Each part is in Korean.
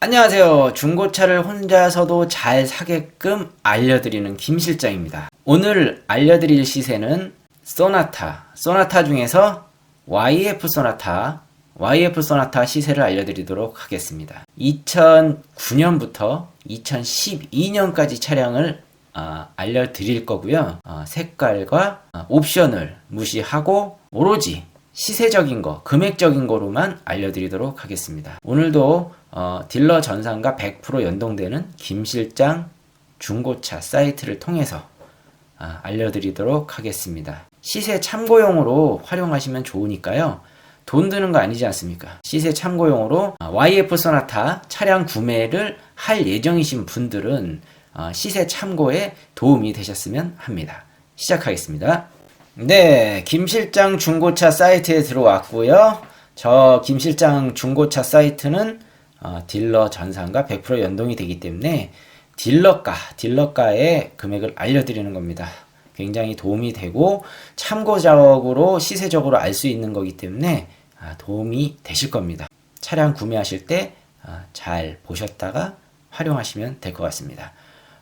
안녕하세요. 중고차를 혼자서도 잘 사게끔 알려드리는 김 실장입니다. 오늘 알려드릴 시세는 소나타 중에서 YF 소나타 시세를 알려드리도록 하겠습니다. 2009년부터 2012년까지 차량을 알려드릴 거고요. 색깔과 옵션을 무시하고 오로지 시세적인 거, 금액적인 거로만 알려드리도록 하겠습니다. 오늘도 딜러 전산과 100% 연동되는 김실장 중고차 사이트를 통해서 알려드리도록 하겠습니다. 시세 참고용으로 활용하시면 좋으니까요. 돈 드는 거 아니지 않습니까? 시세 참고용으로 YF 소나타 차량 구매를 할 예정이신 분들은 시세 참고에 도움이 되셨으면 합니다. 시작하겠습니다. 네, 김실장 중고차 사이트에 들어왔고요. 저 김실장 중고차 사이트는 딜러 전산과 100% 연동이 되기 때문에 딜러가의 금액을 알려드리는 겁니다. 굉장히 도움이 되고 참고적으로 시세적으로 알 수 있는 거기 때문에 도움이 되실 겁니다. 차량 구매하실 때 잘 보셨다가 활용하시면 될 것 같습니다.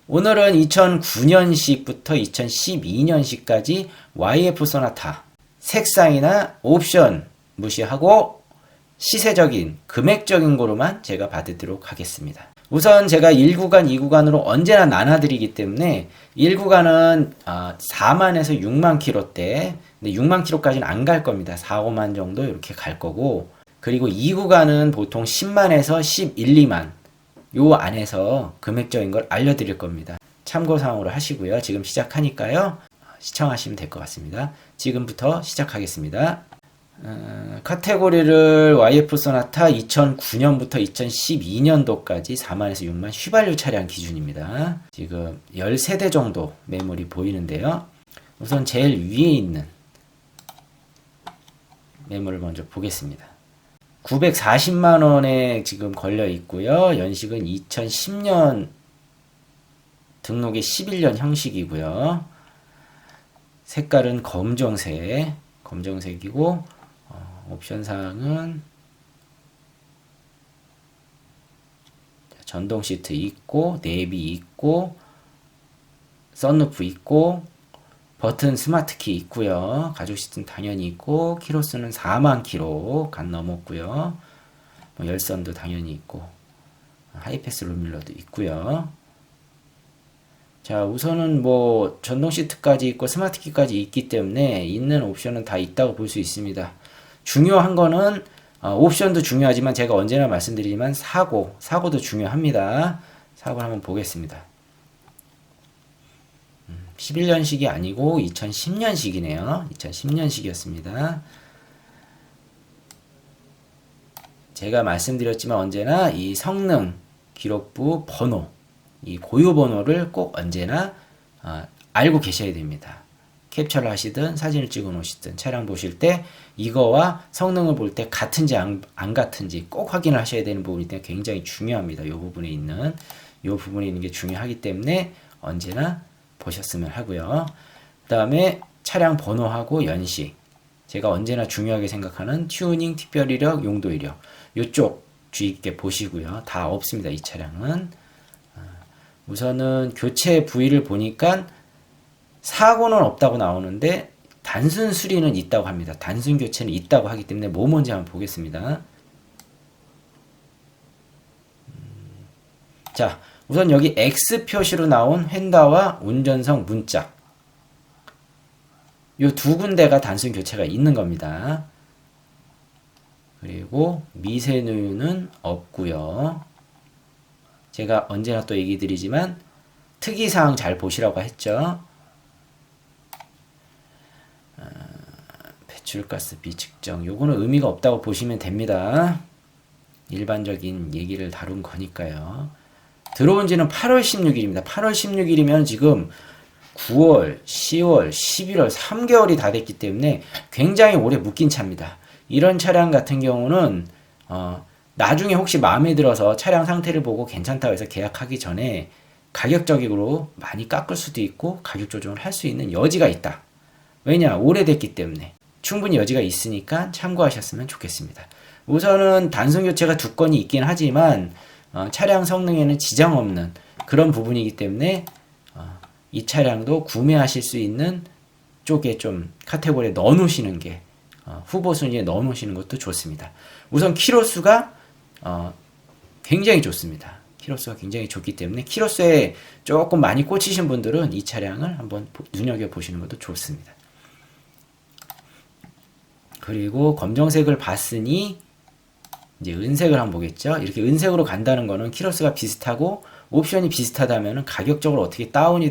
오늘은 2009년식부터 2012년식까지 YF 소나타 색상이나 옵션 무시하고 시세적인 금액적인 거로만 제가 받도록 하겠습니다. 우선 제가 1구간, 2구간으로 언제나 나눠드리기 때문에 1구간은 4만에서 6만 킬로대, 근데 6만 킬로까지는 안 갈 겁니다. 4, 5만 정도 이렇게 갈 거고, 그리고 2구간은 보통 10만에서 11, 2만 요 안에서 금액적인 걸 알려드릴 겁니다. 참고사항으로 하시고요. 지금 시작하니까요. 시청하시면 될 것 같습니다. 지금부터 시작하겠습니다. 카테고리를 YF 소나타 2009년부터 2012년도까지 4만에서 6만 휘발유 차량 기준입니다. 지금 13대 정도 매물이 보이는데요. 우선 제일 위에 있는 매물을 먼저 보겠습니다. 940만원에 지금 걸려 있고요. 연식은 2010년 등록이 11년 형식이고요. 색깔은 검정색이고 옵션 사항은 전동 시트 있고 내비 있고 썬루프 있고 버튼 스마트키 있고요. 가죽 시트는 당연히 있고 키로수는 4만 킬로 간 넘었고요. 열선도 당연히 있고 하이패스 룸밀러도 있고요. 자, 우선은 전동 시트까지 있고 스마트키까지 있기 때문에 있는 옵션은 다 있다고 볼 수 있습니다. 중요한 거는 옵션도 중요하지만 제가 언제나 말씀드리지만 사고도 중요합니다. 사고를 한번 보겠습니다. 11년식이 아니고 2010년식이네요. 2010년식이었습니다. 제가 말씀드렸지만 언제나 이 성능 기록부 번호, 이 고유 번호를 꼭 언제나 알고 계셔야 됩니다. 캡처를 하시든 사진을 찍어 놓으시든 차량 보실 때 이거와 성능을 볼 때 같은지 안 같은지 꼭 확인을 하셔야 되는 부분이 때문에 굉장히 중요합니다. 이 부분에 있는 게 중요하기 때문에 언제나 보셨으면 하고요. 그 다음에 차량 번호하고 연식, 제가 언제나 중요하게 생각하는 튜닝, 특별 이력, 용도 이력, 이쪽 주의 깊게 보시고요. 다 없습니다. 이 차량은 우선은 교체 부위를 보니까 사고는 없다고 나오는데 단순 수리는 있다고 합니다. 단순 교체는 있다고 하기 때문에 뭐 뭔지 한번 보겠습니다. 자, 우선 여기 X 표시로 나온 휀다와 운전석 문짝, 요 두 군데가 단순 교체가 있는 겁니다. 그리고 미세누유는 없고요. 제가 언제나 또 얘기 드리지만 특이사항 잘 보시라고 했죠. 배출가스 비측정, 요거는 의미가 없다고 보시면 됩니다. 일반적인 얘기를 다룬 거니까요. 들어온 지는 8월 16일입니다. 8월 16일이면 지금 9월, 10월, 11월 3개월이 다 됐기 때문에 굉장히 오래 묶인 차입니다. 이런 차량 같은 경우는 나중에 혹시 마음에 들어서 차량 상태를 보고 괜찮다고 해서 계약하기 전에 가격적으로 많이 깎을 수도 있고 가격 조정을 할 수 있는 여지가 있다. 왜냐? 오래됐기 때문에 충분히 여지가 있으니까 참고하셨으면 좋겠습니다. 우선은 단순 교체가 두 건이 있긴 하지만 차량 성능에는 지장 없는 그런 부분이기 때문에 이 차량도 구매하실 수 있는 쪽에 좀 카테고리에 넣어 놓으시는 게 후보 순위에 넣어 놓으시는 것도 좋습니다. 우선 키로수가 굉장히 좋습니다. 키로수가 굉장히 좋기 때문에 키로수에 조금 많이 꽂히신 분들은 이 차량을 한번 눈여겨보시는 것도 좋습니다. 그리고 검정색을 봤으니 이제 은색을 한번 보겠죠. 이렇게 은색으로 간다는 거는 키로수가 비슷하고 옵션이 비슷하다면 가격적으로 어떻게 다운이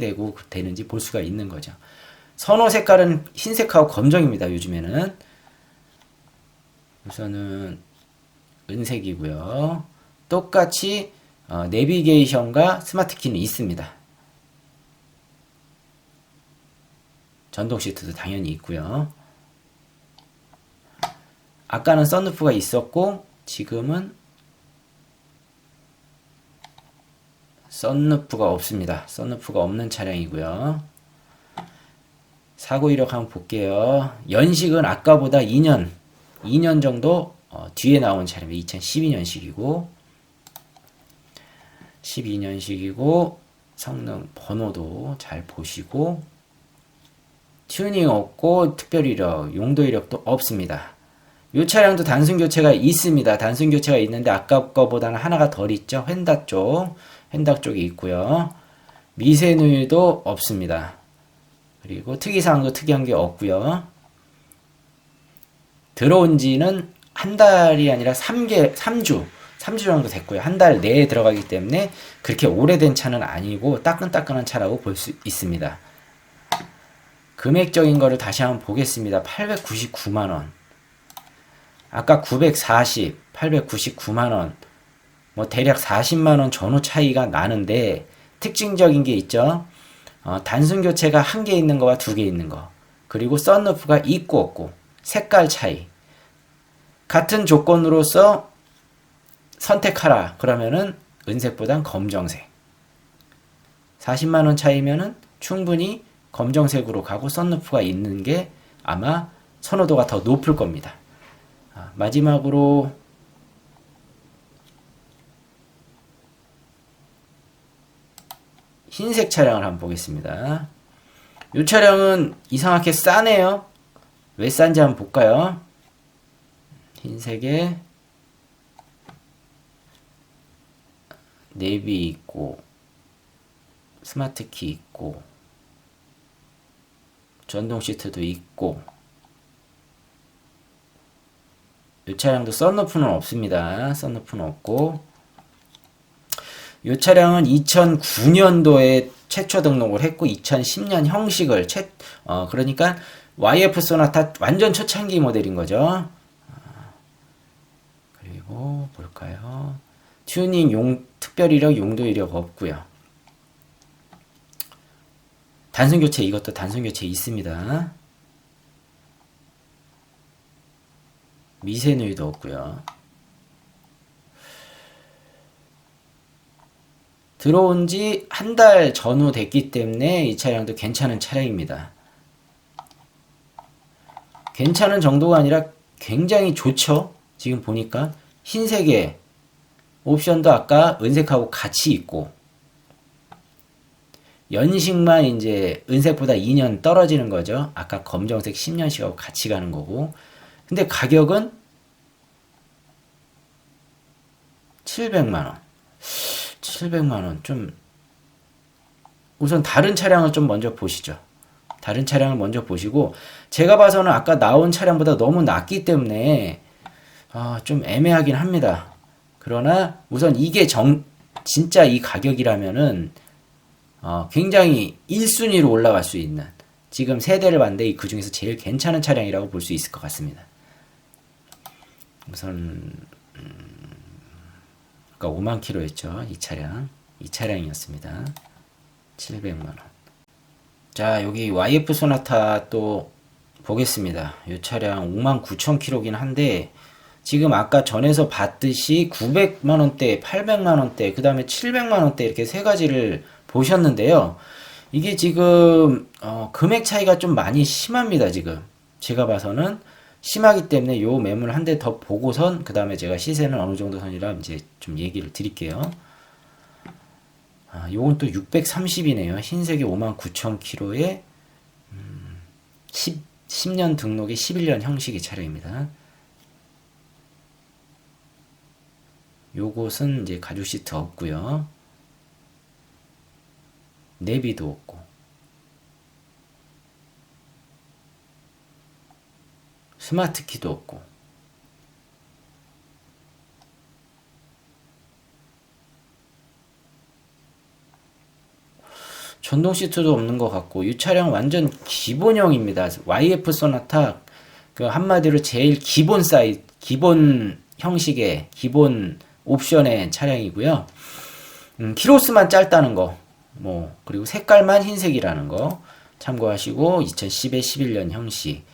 되는지 볼 수가 있는 거죠. 선호 색깔은 흰색하고 검정입니다. 요즘에는 우선은 은색이고요. 똑같이 내비게이션과 스마트키는 있습니다. 전동 시트도 당연히 있고요. 아까는 썬루프가 있었고 지금은 썬루프가 없습니다. 썬루프가 없는 차량이고요. 사고 이력 한번 볼게요. 연식은 아까보다 2년 정도 뒤에 나온 차량입니다. 2012년식이고 12년식이고 성능 번호도 잘 보시고 튜닝 없고 특별 이력, 용도 이력도 없습니다. 이 차량도 단순 교체가 있습니다. 단순 교체가 있는데 아까 거보다는 하나가 덜 있죠. 휀다 쪽이 있고요. 미세 누유도 없습니다. 그리고 특이사항도 특이한 게 없고요. 들어온 지는 한 달이 아니라 3주 정도 됐고요. 한 달 내에 들어가기 때문에 그렇게 오래된 차는 아니고 따끈따끈한 차라고 볼 수 있습니다. 금액적인 거를 다시 한번 보겠습니다. 899만원. 아까 940, 899만원. 뭐 대략 40만원 전후 차이가 나는데 특징적인 게 있죠. 단순 교체가 1개 있는 거와 2개 있는 거. 그리고 썬루프가 있고 없고. 색깔 차이. 같은 조건으로서 선택하라. 그러면은 은색보단 검정색. 40만원 차이면은 충분히 검정색으로 가고 썬루프가 있는 게 아마 선호도가 더 높을 겁니다. 마지막으로 흰색 차량을 한번 보겠습니다. 이 차량은 이상하게 싸네요. 왜 싼지 한번 볼까요? 흰색에 내비 있고 스마트키 있고 전동 시트도 있고 이 차량도 썬루프는 없습니다. 썬루프는 없고 이 차량은 2009년도에 최초 등록을 했고 2010년 형식을 그러니까 YF 소나타 완전 초창기 모델인 거죠. 그리고 볼까요? 튜닝 특별 이력, 용도 이력 없고요. 단순 교체 이것도 단순 교체 있습니다. 미세 누유도 없고요. 들어온 지 한 달 전후 됐기 때문에 이 차량도 괜찮은 차량입니다. 괜찮은 정도가 아니라 굉장히 좋죠. 지금 보니까 흰색에 옵션도 아까 은색하고 같이 있고 연식만 이제 은색보다 2년 떨어지는 거죠. 아까 검정색 10년씩하고 같이 가는 거고. 근데 가격은 700만원. 700만원. 좀, 우선 다른 차량을 좀 먼저 보시죠. 다른 차량을 먼저 보시고, 제가 봐서는 아까 나온 차량보다 너무 낮기 때문에, 좀 애매하긴 합니다. 그러나, 우선 이게 진짜 이 가격이라면은, 굉장히 1순위로 올라갈 수 있는, 지금 세대를 봤는데 그 중에서 제일 괜찮은 차량이라고 볼 수 있을 것 같습니다. 우선, 아까 5만 킬로였죠. 이 차량이었습니다. 700만원. 자, 여기 YF 소나타 또 보겠습니다. 이 차량 5만 9천 킬로긴 한데, 지금 아까 전에서 봤듯이 900만원대, 800만원대, 그 다음에 700만원대 이렇게 세 가지를 보셨는데요. 이게 지금, 금액 차이가 좀 많이 심합니다, 지금. 제가 봐서는 심하기 때문에 요 매물 한 대 더 보고선 그 다음에 제가 시세는 어느 정도 선이라 이제 좀 얘기를 드릴게요. 요건 또 630이네요. 흰색이 59,000km에 10년 등록에 11년 형식의 차량입니다. 요것은 이제 가죽 시트 없고요. 내비도 없고 스마트 키도 없고 전동 시트도 없는 것 같고 이 차량 완전 기본형입니다. YF 소나타 그 한마디로 제일 기본 사이즈, 기본 형식의 기본 옵션의 차량이고요. 키로수만 짧다는 거, 그리고 색깔만 흰색이라는 거 참고하시고 2010에 11년 형식.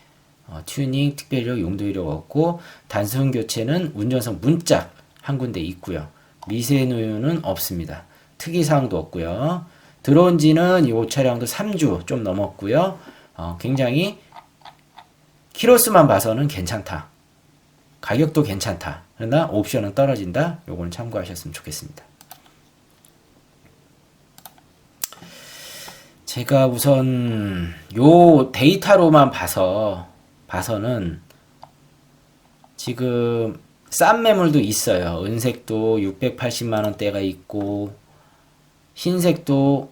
튜닝, 특별이력, 용도 이력 없고 단순 교체는 운전석 문짝 한 군데 있고요. 미세 누유는 없습니다. 특이사항도 없고요. 들어온 지는 이 차량도 3주 좀 넘었고요. 굉장히 키로수만 봐서는 괜찮다. 가격도 괜찮다. 그러나 옵션은 떨어진다. 요거는 참고하셨으면 좋겠습니다. 제가 우선 요 데이터로만 봐서는 지금 싼 매물도 있어요. 은색도 680만원대가 있고 흰색도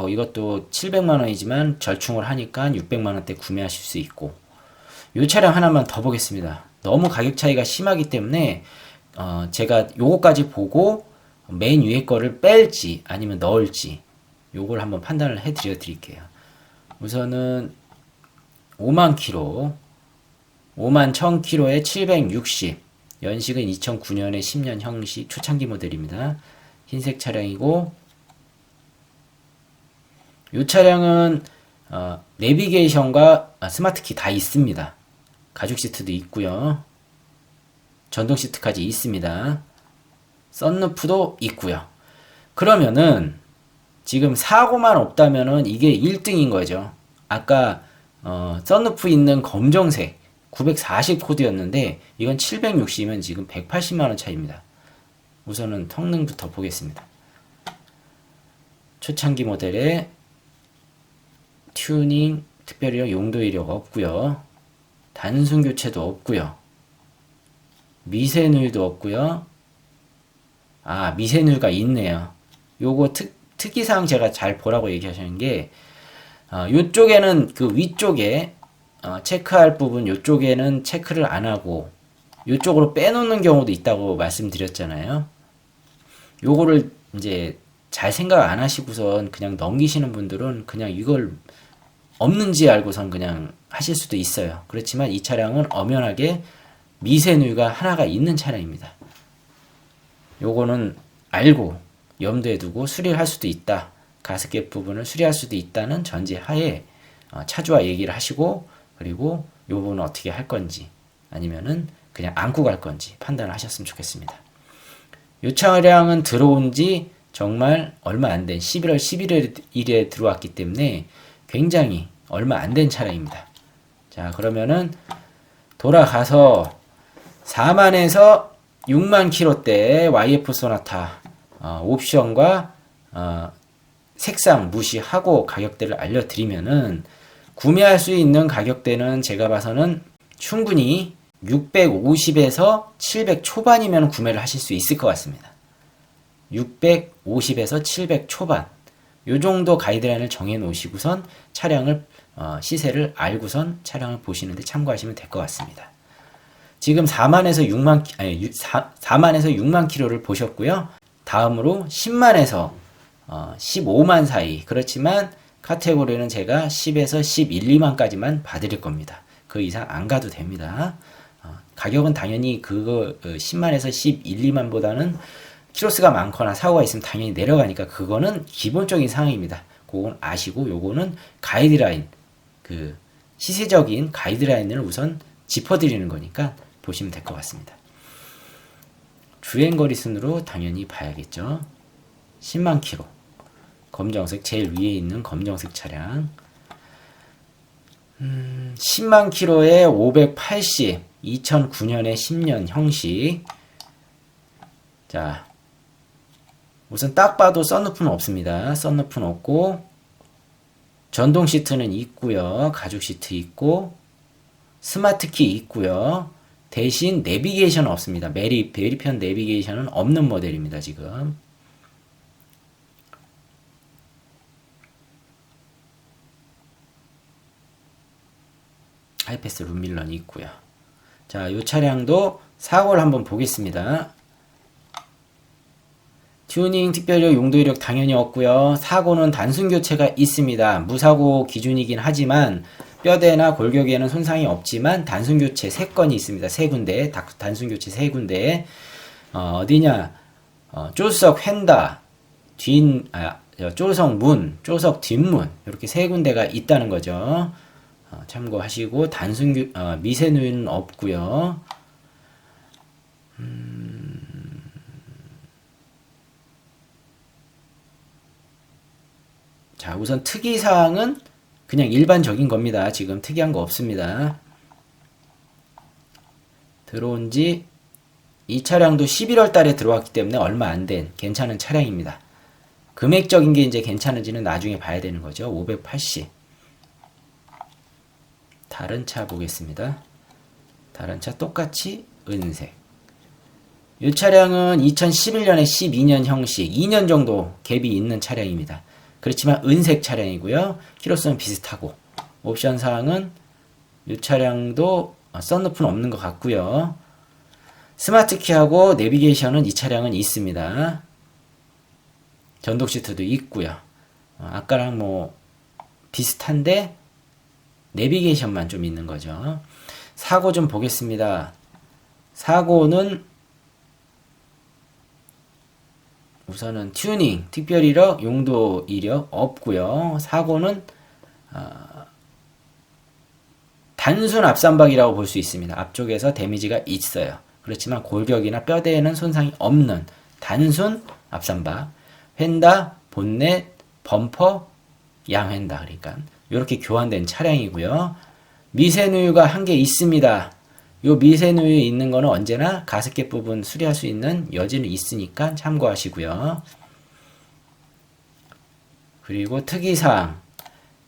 이것도 700만원이지만 절충을 하니까 600만원대 구매하실 수 있고 요 차량 하나만 더 보겠습니다. 너무 가격 차이가 심하기 때문에 제가 요거까지 보고 맨 위에 거를 뺄지 아니면 넣을지 요걸 한번 판단을 해 드릴게요. 우선은 5만 킬로 5만 1000km에 760 연식은 2009년에 10년 형식 초창기 모델입니다. 흰색 차량이고 이 차량은 내비게이션과 스마트키 다 있습니다. 가죽 시트도 있고요. 전동 시트까지 있습니다. 썬루프도 있고요. 그러면은 지금 사고만 없다면은 이게 1등인 거죠. 아까 썬루프 있는 검정색 940 코드였는데 이건 760이면 지금 180만원 차이입니다. 우선은 성능부터 보겠습니다. 초창기 모델에 튜닝, 특별히 용도 이력 없고요. 단순 교체도 없고요. 미세누유도 없고요. 미세누유가 있네요. 요거 특이사항 제가 잘 보라고 얘기하시는 게 요쪽에는 그 위쪽에 체크할 부분 요쪽에는 체크를 안 하고 요쪽으로 빼놓는 경우도 있다고 말씀드렸잖아요. 요거를 이제 잘 생각 안 하시고선 그냥 넘기시는 분들은 그냥 이걸 없는지 알고선 그냥 하실 수도 있어요. 그렇지만 이 차량은 엄연하게 미세누유가 하나가 있는 차량입니다. 요거는 알고 염두에 두고 수리를 할 수도 있다. 가스켓 부분을 수리할 수도 있다는 전제하에 차주와 얘기를 하시고 그리고 요 부분은 어떻게 할 건지 아니면은 그냥 안고 갈 건지 판단을 하셨으면 좋겠습니다. 요 차량은 들어온 지 정말 얼마 안 된 11월 11일에 들어왔기 때문에 굉장히 얼마 안 된 차량입니다. 자, 그러면은 돌아가서 4만에서 6만 킬로대 YF 소나타 옵션과 색상 무시하고 가격대를 알려드리면은 구매할 수 있는 가격대는 제가 봐서는 충분히 650에서 700 초반이면 구매를 하실 수 있을 것 같습니다. 650에서 700 초반 요 정도 가이드라인을 정해 놓으시고선 차량을 시세를 알고선 차량을 보시는데 참고하시면 될 것 같습니다. 지금 4만에서 6만 킬로를 보셨고요. 다음으로 10만에서 15만 사이. 그렇지만 카테고리는 제가 10에서 11, 2만까지만 봐드릴 겁니다. 그 이상 안 가도 됩니다. 가격은 당연히 그거 10만에서 11, 2만보다는 키로수가 많거나 사고가 있으면 당연히 내려가니까 그거는 기본적인 상황입니다. 그건 아시고 요거는 가이드라인 그 시세적인 가이드라인을 우선 짚어드리는 거니까 보시면 될 것 같습니다. 주행거리 순으로 당연히 봐야겠죠. 10만 킬로 검정색 제일 위에 있는 검정색 차량 10만 킬로에 580, 2009년에 10년 형식. 자, 우선 딱 봐도 썬루프는 없습니다. 썬루프는 없고, 전동 시트는 있고요. 가죽 시트 있고, 스마트 키 있고요. 대신 내비게이션은 없습니다. 메리편 내비게이션은 없는 모델입니다. 지금. 하이패스 룸밀런이 있고요. 자, 이 차량도 사고를 한번 보겠습니다. 튜닝 특별력 용도 이력 당연히 없고요. 사고는 단순 교체가 있습니다. 무사고 기준이긴 하지만 뼈대나 골격에는 손상이 없지만 단순 교체 3건이 있습니다. 3군데 단순 교체 3군데 어디냐? 조수석 휀다 조수석 문, 조수석 뒷문 이렇게 3군데가 있다는 거죠. 참고하시고 미세누유는 없고요. 자, 우선 특이사항은 그냥 일반적인 겁니다. 지금 특이한 거 없습니다. 들어온 지 이 차량도 11월 달에 들어왔기 때문에 얼마 안 된 괜찮은 차량입니다. 금액적인 게 이제 괜찮은지는 나중에 봐야 되는 거죠. 580. 다른 차 보겠습니다. 다른 차 똑같이 은색. 이 차량은 2011년에 12년 형식, 2년 정도 갭이 있는 차량입니다. 그렇지만 은색 차량이고요. 키로수는 비슷하고 옵션 사항은 이 차량도 썬루프는 없는 것 같고요. 스마트 키하고 내비게이션은 이 차량은 있습니다. 전동 시트도 있고요. 아까랑 뭐 비슷한데 내비게이션만 좀 있는 거죠. 사고 좀 보겠습니다. 사고는 우선은 튜닝, 특별 이력, 용도 이력 없고요. 사고는 단순 앞삼박이라고 볼 수 있습니다. 앞쪽에서 데미지가 있어요. 그렇지만 골격이나 뼈대에는 손상이 없는 단순 앞삼박. 휀다, 본넷, 범퍼, 양휀다. 그러니까 이렇게 교환된 차량이고요. 미세누유가 한 개 있습니다. 요 미세누유 있는 거는 언제나 가습기 부분 수리할 수 있는 여지는 있으니까 참고하시고요. 그리고 특이사항,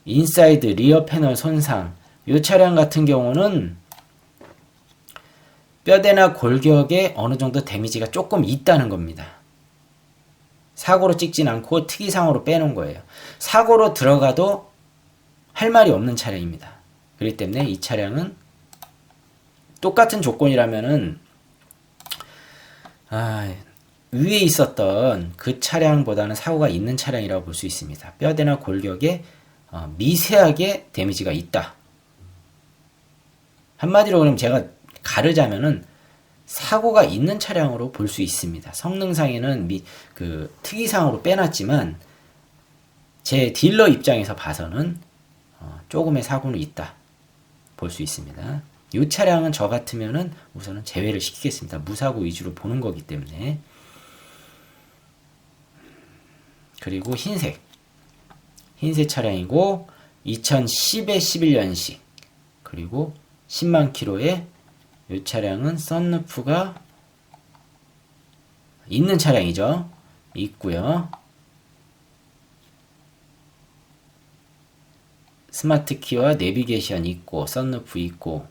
인사이드 리어 패널 손상. 이 차량 같은 경우는 뼈대나 골격에 어느 정도 데미지가 조금 있다는 겁니다. 사고로 찍진 않고 특이사항으로 빼놓은 거예요. 사고로 들어가도 할 말이 없는 차량입니다. 그렇기 때문에 이 차량은 똑같은 조건이라면은 위에 있었던 그 차량보다는 사고가 있는 차량이라고 볼 수 있습니다. 뼈대나 골격에 미세하게 데미지가 있다. 한마디로 그럼 제가 가르자면은 사고가 있는 차량으로 볼 수 있습니다. 성능상에는 특이사항으로 빼놨지만 제 딜러 입장에서 봐서는 조금의 사고는 있다 볼 수 있습니다. 이 차량은 저 같으면은 우선은 제외를 시키겠습니다. 무사고 위주로 보는 거기 때문에. 그리고 흰색 차량이고 2010에 11년식 그리고 10만 킬로에 이 차량은 썬루프가 있는 차량이죠. 있고요. 스마트 키와 내비게이션 있고 썬루프 있고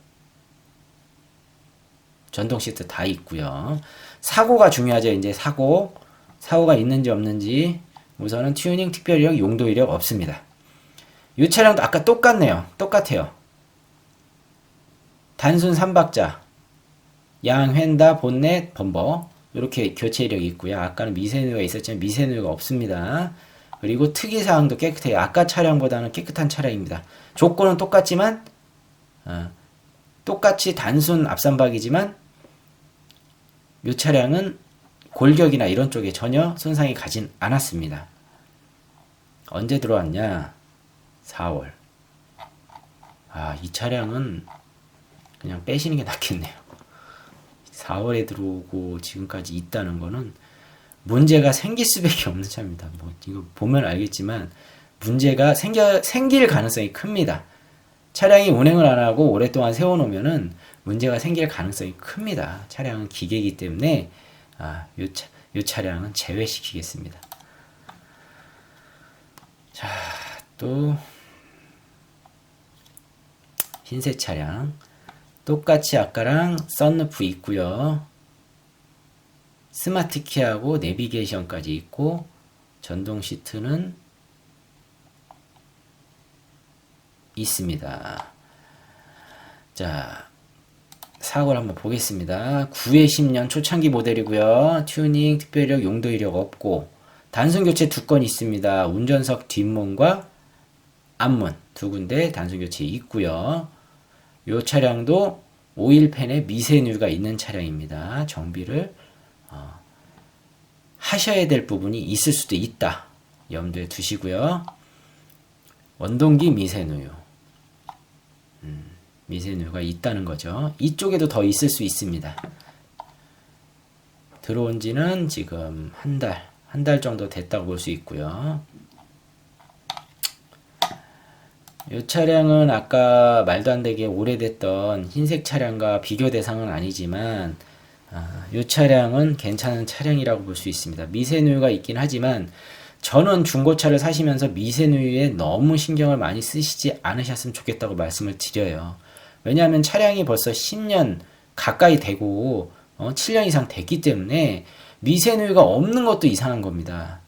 전동 시트 다 있고요. 사고가 중요하죠. 이제 사고가 있는지 없는지. 우선은 튜닝 특별 이력 용도 이력 없습니다. 이 차량도 아까 똑같아요. 단순 3박자 양 휀다 본넷 범버 이렇게 교체 이력이 있고요. 아까는 미세누유가 있었지만 미세누유가 없습니다. 그리고 특이사항도 깨끗해요. 아까 차량보다는 깨끗한 차량입니다. 조건은 똑같지만 똑같이 단순 앞삼박이지만 이 차량은 골격이나 이런 쪽에 전혀 손상이 가진 않았습니다. 언제 들어왔냐? 4월. 이 차량은 그냥 빼시는 게 낫겠네요. 4월에 들어오고 지금까지 있다는 거는 문제가 생길 수밖에 없는 차입니다. 이거 보면 알겠지만 문제가 생길 가능성이 큽니다. 차량이 운행을 안 하고 오랫동안 세워놓으면은 문제가 생길 가능성이 큽니다. 차량은 기계이기 때문에 요 차량은 제외시키겠습니다. 자, 또 흰색 차량 똑같이 아까랑 썬루프 있고요. 스마트 키하고 내비게이션까지 있고 전동 시트는 있습니다. 자, 사고를 한번 보겠습니다. 9에 10년 초창기 모델이고요. 튜닝, 특별력, 용도 이력 없고 단순 교체 2건 있습니다. 운전석 뒷문과 앞문 2군데 단순 교체 있고요. 이 차량도 오일팬에 미세누유가 있는 차량입니다. 정비를 하셔야 될 부분이 있을 수도 있다. 염두에 두시고요. 원동기 미세누유. 미세누유가 있다는 거죠. 이쪽에도 더 있을 수 있습니다. 들어온 지는 지금 한 달 정도 됐다고 볼 수 있고요. 이 차량은 아까 말도 안 되게 오래됐던 흰색 차량과 비교 대상은 아니지만 이 차량은 괜찮은 차량이라고 볼 수 있습니다. 미세누유가 있긴 하지만 저는 중고차를 사시면서 미세누유에 너무 신경을 많이 쓰시지 않으셨으면 좋겠다고 말씀을 드려요. 왜냐하면 차량이 벌써 10년 가까이 되고 7년 이상 됐기 때문에 미세누유가 없는 것도 이상한 겁니다.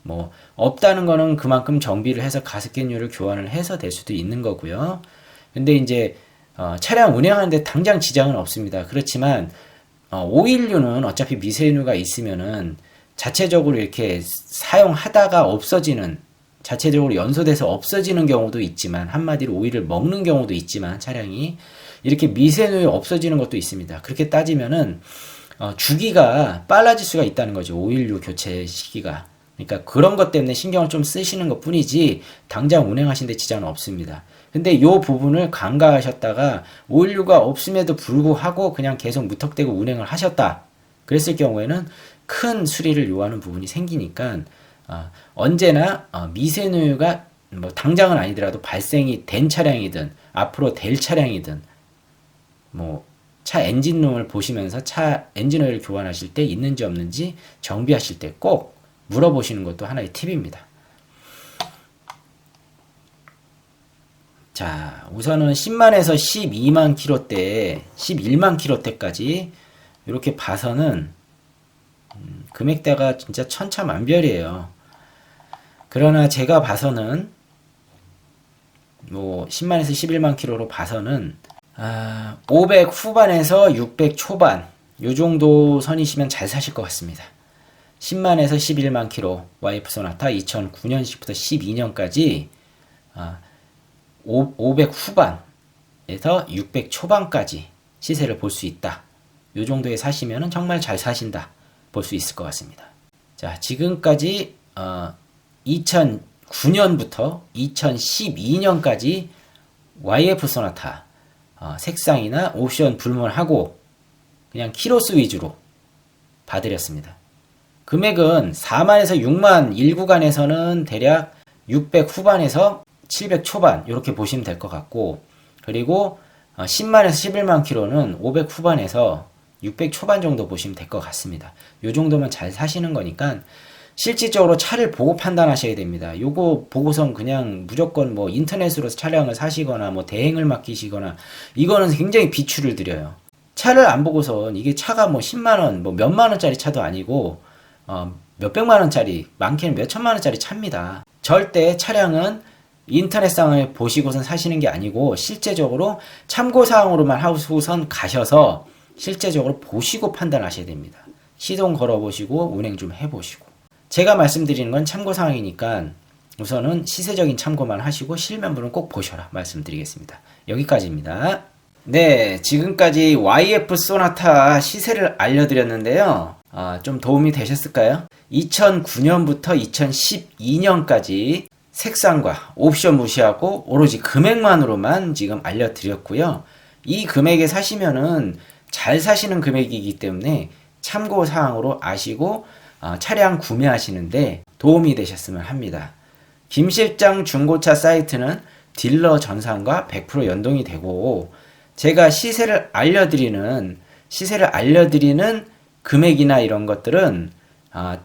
뭐 없다는 거는 그만큼 정비를 해서 가습기유를 교환을 해서 될 수도 있는 거고요. 근데 이제 차량 운행하는데 당장 지장은 없습니다. 그렇지만 오일류는 어차피 미세누유가 있으면은 자체적으로 이렇게 사용하다가 없어지는, 자체적으로 연소돼서 없어지는 경우도 있지만, 한마디로 오일을 먹는 경우도 있지만 차량이 이렇게 미세누유 없어지는 것도 있습니다. 그렇게 따지면은 주기가 빨라질 수가 있다는 거죠. 오일류 교체 시기가. 그러니까 그런 것 때문에 신경을 좀 쓰시는 것 뿐이지 당장 운행하시는데 지장은 없습니다. 근데 이 부분을 간과하셨다가 오일류가 없음에도 불구하고 그냥 계속 무턱대고 운행을 하셨다. 그랬을 경우에는 큰 수리를 요하는 부분이 생기니까 언제나 미세누유가 뭐 당장은 아니더라도 발생이 된 차량이든 앞으로 될 차량이든 뭐 차 엔진룸을 보시면서 차 엔진오일을 교환하실 때 있는지 없는지 정비하실 때 꼭 물어보시는 것도 하나의 팁입니다. 자, 우선은 10만에서 12만 킬로대, 11만 킬로대까지 이렇게 봐서는 금액대가 진짜 천차만별이에요. 그러나 제가 봐서는 뭐 10만에서 11만 킬로로 봐서는 500 후반에서 600 초반 요 정도 선이시면 잘 사실 것 같습니다. 10만에서 11만 킬로 YF 소나타 2009년식부터 12년까지 500 후반에서 600 초반까지 시세를 볼 수 있다. 요 정도에 사시면 정말 잘 사신다 볼 수 있을 것 같습니다. 자, 지금까지 2009년부터 2012년까지 YF 소나타 색상이나 옵션 불문하고 그냥 키로수 위주로 봐드렸습니다. 금액은 4만에서 6만 1구간에서는 대략 600 후반에서 700 초반 이렇게 보시면 될 것 같고, 그리고 10만에서 11만 킬로는 500 후반에서 600 초반 정도 보시면 될 것 같습니다. 요 정도면 잘 사시는 거니까 실질적으로 차를 보고 판단하셔야 됩니다. 요거 보고선 그냥 무조건 뭐 인터넷으로 차량을 사시거나 뭐 대행을 맡기시거나 이거는 굉장히 비추를 드려요. 차를 안 보고선 이게 차가 뭐 10만원, 뭐 몇만원짜리 차도 아니고 몇백만원짜리, 많게는 몇천만원짜리 차입니다. 절대 차량은 인터넷상을 보시고선 사시는 게 아니고 실제적으로 참고사항으로만 하고선 가셔서 실제적으로 보시고 판단하셔야 됩니다. 시동 걸어보시고 운행 좀 해보시고. 제가 말씀드리는 건 참고사항이니까 우선은 시세적인 참고만 하시고 실면부는 꼭 보셔라 말씀드리겠습니다. 여기까지입니다. 네, 지금까지 YF 소나타 시세를 알려드렸는데요. 좀 도움이 되셨을까요? 2009년부터 2012년까지 색상과 옵션 무시하고 오로지 금액만으로만 지금 알려드렸고요. 이 금액에 사시면은 잘 사시는 금액이기 때문에 참고사항으로 아시고 차량 구매하시는데 도움이 되셨으면 합니다. 김실장 중고차 사이트는 딜러 전산과 100% 연동이 되고 제가 시세를 알려드리는 금액이나 이런 것들은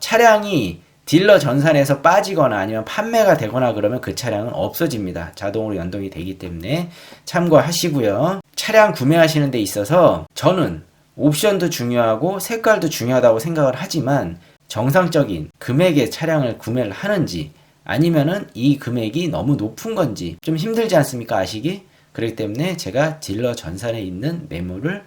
차량이 딜러 전산에서 빠지거나 아니면 판매가 되거나 그러면 그 차량은 없어집니다. 자동으로 연동이 되기 때문에 참고하시고요. 차량 구매하시는 데 있어서 저는 옵션도 중요하고 색깔도 중요하다고 생각을 하지만 정상적인 금액의 차량을 구매를 하는지 아니면은 이 금액이 너무 높은 건지 좀 힘들지 않습니까? 아시기? 그렇기 때문에 제가 딜러 전산에 있는 매물을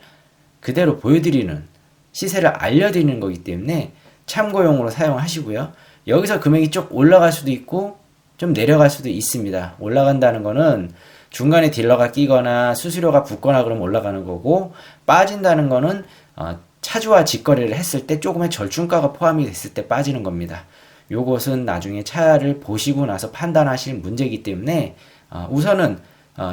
그대로 보여드리는 시세를 알려드리는 거기 때문에 참고용으로 사용하시고요. 여기서 금액이 쭉 올라갈 수도 있고 좀 내려갈 수도 있습니다. 올라간다는 거는 중간에 딜러가 끼거나 수수료가 붙거나 그러면 올라가는 거고 빠진다는 거는 차주와 직거래를 했을 때 조금의 절충가가 포함이 됐을 때 빠지는 겁니다. 요것은 나중에 차를 보시고 나서 판단하실 문제이기 때문에 우선은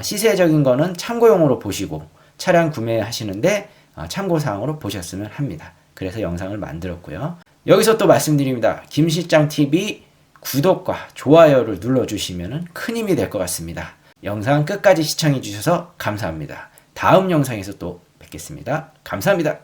시세적인 거는 참고용으로 보시고 차량 구매하시는데 참고사항으로 보셨으면 합니다. 그래서 영상을 만들었고요. 여기서 또 말씀드립니다. 김실장TV 구독과 좋아요를 눌러주시면 큰 힘이 될 것 같습니다. 영상 끝까지 시청해 주셔서 감사합니다. 다음 영상에서 또 뵙겠습니다. 감사합니다.